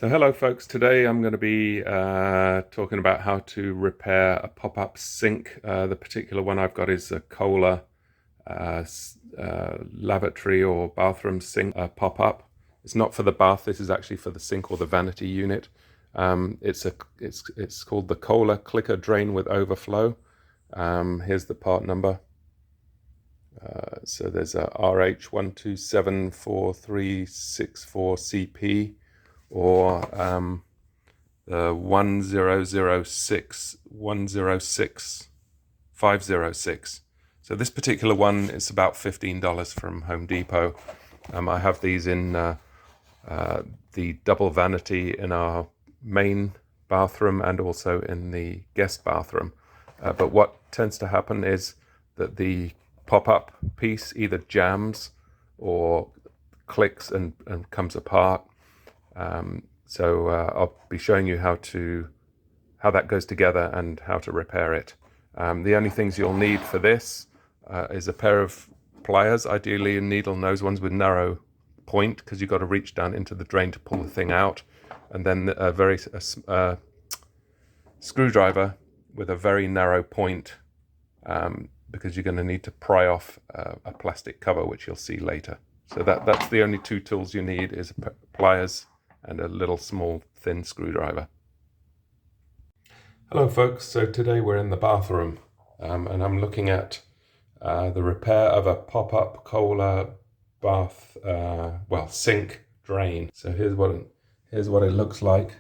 So hello folks, today I'm going to be talking about how to repair a pop-up sink. The particular one I've got is a Kohler lavatory or bathroom sink pop-up. It's not for the bath, this is actually for the sink or the vanity unit. It's called the Kohler Clicker Drain with Overflow. Here's the part number. So there's a RH1274364-CP. or the 1006106 So this particular one is about $15 from Home Depot. I have these in the double vanity in our main bathroom and also in the guest bathroom. But what tends to happen is that the pop-up piece either jams or clicks and comes apart. So I'll be showing you how that goes together and how to repair it. The only things you'll need for this is a pair of pliers, ideally needle nose ones with narrow point, because you've got to reach down into the drain to pull the thing out, and then a screwdriver with a very narrow point, because you're going to need to pry off a plastic cover, which you'll see later. So that's the only two tools you need, is pliers and a little small thin screwdriver. Hello folks, so today we're in the bathroom and I'm looking at the repair of a pop-up Kohler sink drain. So here's what it looks like.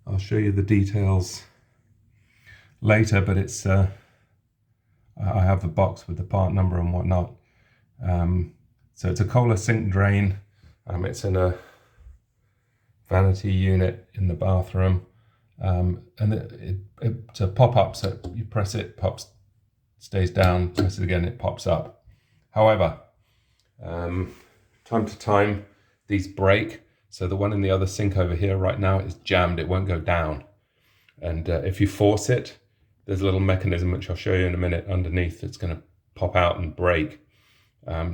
I'll show you the details later, but it's I have the box with the part number and whatnot. So it's a Kohler sink drain. It's in a vanity unit in the bathroom, and it's a pop-up, so you press it, pops, stays down, press it again, it pops up. However, time to time these break, so the one in the other sink over here right now is jammed, it won't go down, and if you force it, there's a little mechanism which I'll show you in a minute underneath that's going to pop out and break.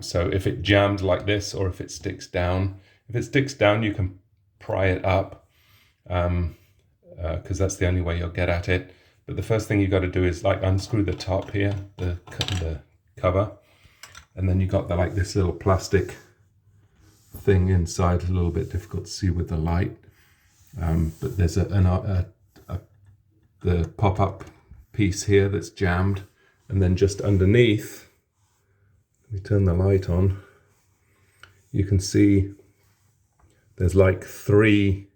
So if it jams like this, or if it sticks down, you can pry it up, because that's the only way you'll get at it. But the first thing you got to do is unscrew the top here, the cover, and then you got this little plastic thing inside. A little bit difficult to see with the light, but there's the pop-up piece here that's jammed, and then just underneath, let me turn the light on, you can see there's three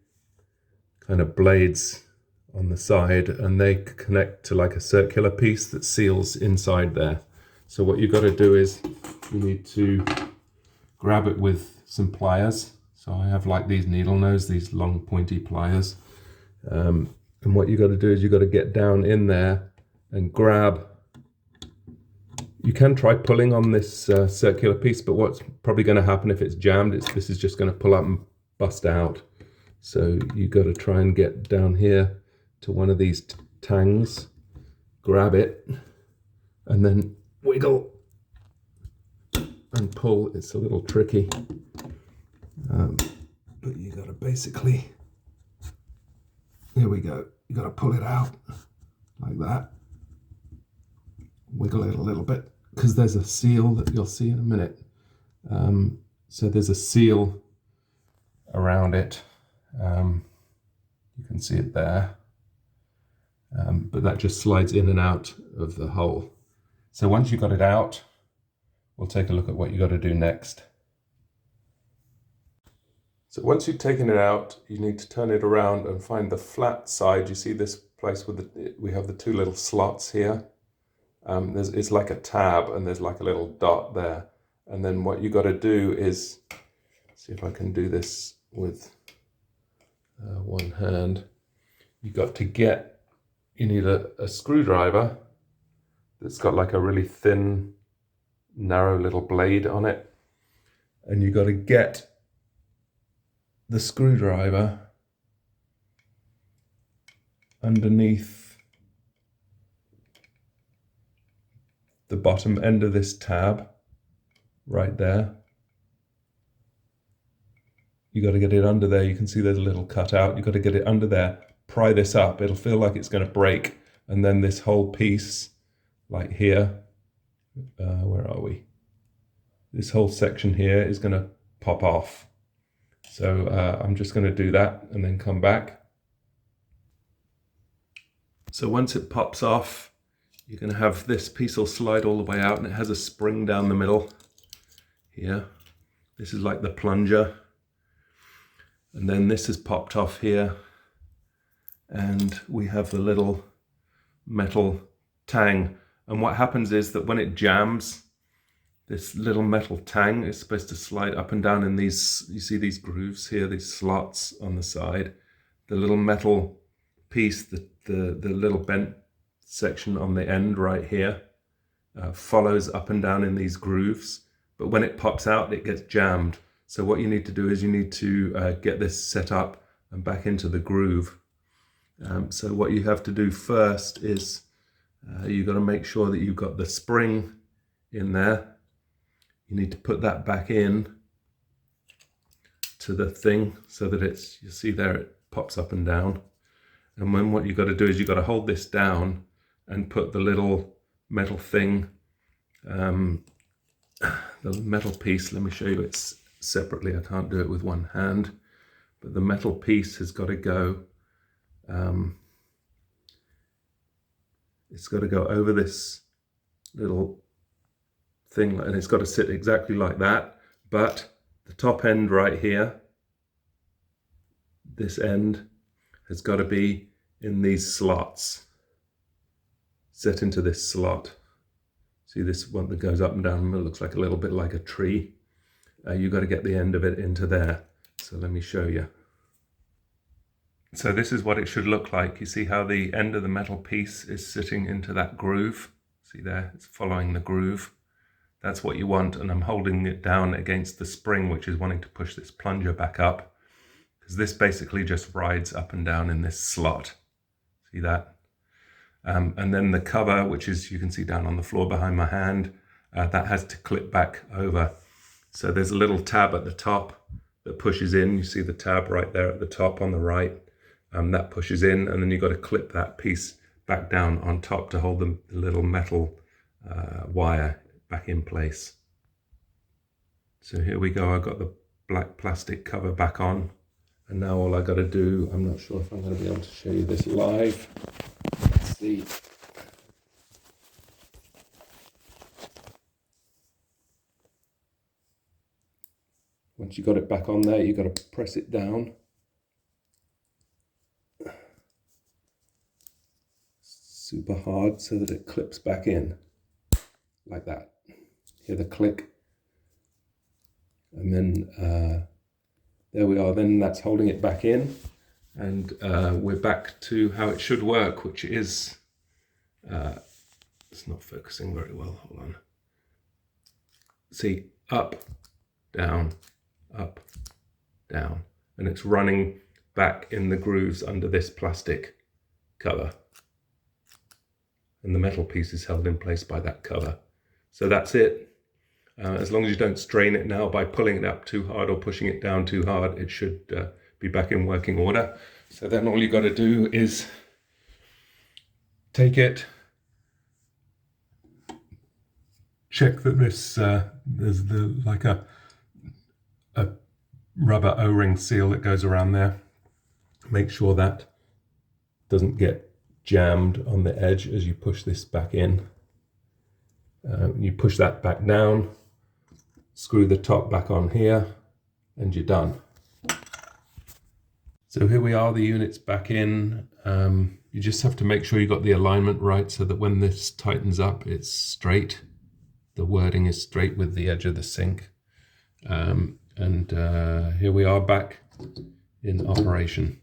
kind of blades on the side, and they connect to a circular piece that seals inside there. So what you've got to do is you need to grab it with some pliers. So I have these needle nose, these long pointy pliers. And what you've got to do is you've got to get down in there and grab. You can try pulling on this circular piece, but what's probably going to happen if it's jammed, this is just going to pull up and bust out. So you got to try and get down here to one of these tangs, grab it, and then wiggle and pull. It's a little tricky, but you got to basically, here we go, you got to pull it out like that, wiggle it a little bit, because there's a seal that you'll see in a minute. So there's a seal around it. You can see it there, but that just slides in and out of the hole. So once you've got it out, we'll take a look at what you got to do next. So once you've taken it out, you need to turn it around and find the flat side. You see this place with we have the two little slots here. It's like a tab, and there's a little dot there. And then what you got to do is, see if I can do this with one hand. You need a screwdriver that's got a really thin, narrow little blade on it, and you got to get the screwdriver underneath the bottom end of this tab right there. You got to get it under there. You can see there's a little cutout. You got to get it under there. Pry this up. It'll feel like it's going to break, and then this whole piece, like here, where are we? This whole section here is going to pop off. So I'm just going to do that and then come back. So once it pops off, you're going to have this piece will slide all the way out, and it has a spring down the middle here. This is like the plunger. And then this has popped off here, and we have the little metal tang. And what happens is that when it jams, this little metal tang is supposed to slide up and down in these, you see these grooves here, these slots on the side. The little metal piece, the little bent section on the end right here, follows up and down in these grooves. But when it pops out, it gets jammed. So what you need to do is you need to get this set up and back into the groove. So what you have to do first is you've got to make sure that you've got the spring in there. You need to put that back in to the thing so that it's, you see there, it pops up and down. And then what you've got to do is you've got to hold this down and put the little metal thing, the metal piece, let me show you it separately. I can't do it with one hand, but the metal piece has got to go, it's got to go over this little thing, and it's got to sit exactly like that. But the top end right here, this end has got to be in these slots, set into this slot. See this one that goes up and down, it looks like a little bit like a tree. You've got to get the end of it into there. So let me show you. So this is what it should look like. You see how the end of the metal piece is sitting into that groove? See there, it's following the groove. That's what you want, and I'm holding it down against the spring, which is wanting to push this plunger back up, because this basically just rides up and down in this slot. See that? And then the cover, which is, you can see down on the floor behind my hand, that has to clip back over. So there's a little tab at the top that pushes in. You see the tab right there at the top on the right. That pushes in, and then you've got to clip that piece back down on top to hold the little metal wire back in place. So here we go. I've got the black plastic cover back on, and now all I got to do, I'm not sure if I'm going to be able to show you this live. Let's see. Once you've got it back on there, you've got to press it down. Super hard so that it clips back in, like that. Hear the click. And then there we are, then that's holding it back in. And we're back to how it should work, which is, it's not focusing very well, hold on. See, up, down, and it's running back in the grooves under this plastic cover. And the metal piece is held in place by that cover. So that's it. As long as you don't strain it now by pulling it up too hard or pushing it down too hard, it should be back in working order. So then all you got to do is take it, check that this there's like a rubber O-ring seal that goes around there. Make sure that doesn't get jammed on the edge as you push this back in. You push that back down, screw the top back on here, and you're done. So here we are, the unit's back in. You just have to make sure you got the alignment right so that when this tightens up, it's straight. The wording is straight with the edge of the sink. And here we are back in operation.